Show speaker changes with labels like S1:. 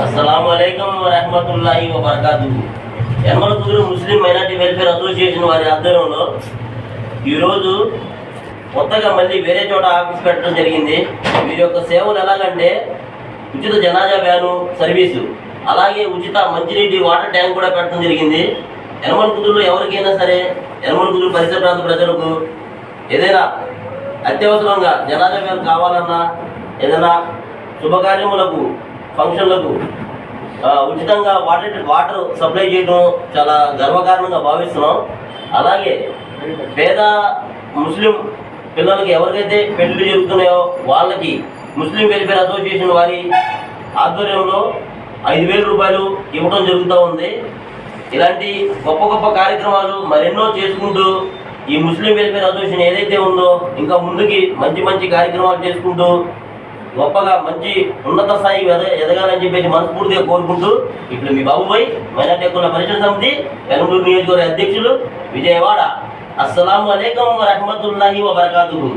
S1: అస్సలాము అలైకుం వరహ్మతుల్లాహి వబరకాతుహు. యనమల కుదురు ముస్లిం minority welfare association వారి ఆధ్వర్యంలో ఈరోజు కొత్తగా మళ్ళీ వేరే చోట ఆఫీస్ పెట్టడం జరిగింది. వీరి యొక్క సేవలు ఎలాగంటే ఉచిత జనాజా వ్యాను సర్వీసు, అలాగే ఉచిత మంచినీటి వాటర్ ట్యాంక్ కూడా పెట్టడం జరిగింది. యనమల కుదురులో ఎవరికైనా సరే, యనమల కుదురు పరిసర ప్రాంత ప్రజలకు ఏదైనా అత్యవసరంగా జనాజా వ్యాన్ కావాలన్నా, ఏదైనా శుభకార్యములకు, ఫంక్షన్లకు ఉచితంగా వాటర్ సప్లై చేయడం చాలా గర్వకారణంగా భావిస్తున్నాం. అలాగే పేద ముస్లిం పిల్లలకి ఎవరికైతే పెళ్లిళ్ళు జరుగుతున్నాయో వాళ్ళకి ముస్లిం వెల్ఫేర్ అసోసియేషన్ వారి ఆధ్వర్యంలో 5,000 రూపాయలు ఇవ్వడం జరుగుతూ ఉంది. ఇలాంటి గొప్ప గొప్ప కార్యక్రమాలు మరెన్నో చేసుకుంటూ ఈ ముస్లిం వెల్ఫేర్ అసోసియేషన్ ఏదైతే ఉందో ఇంకా ముందుకి మంచి మంచి కార్యక్రమాలు చేసుకుంటూ గొప్పగా మంచి ఉన్నత స్థాయికి ఎదగాలని చెప్పేసి మనస్ఫూర్తిగా కోరుకుంటూ ఇప్పుడు మీ బాబుబాయ్ మైనార్టీ హక్కుల పరిషత్ సమితి పెనంలూరు నియోజకవర్గ అధ్యక్షులు, విజయవాడ. అస్సలాము అలైకుం వరహ్మతుల్లాహి వబరకాతుహు.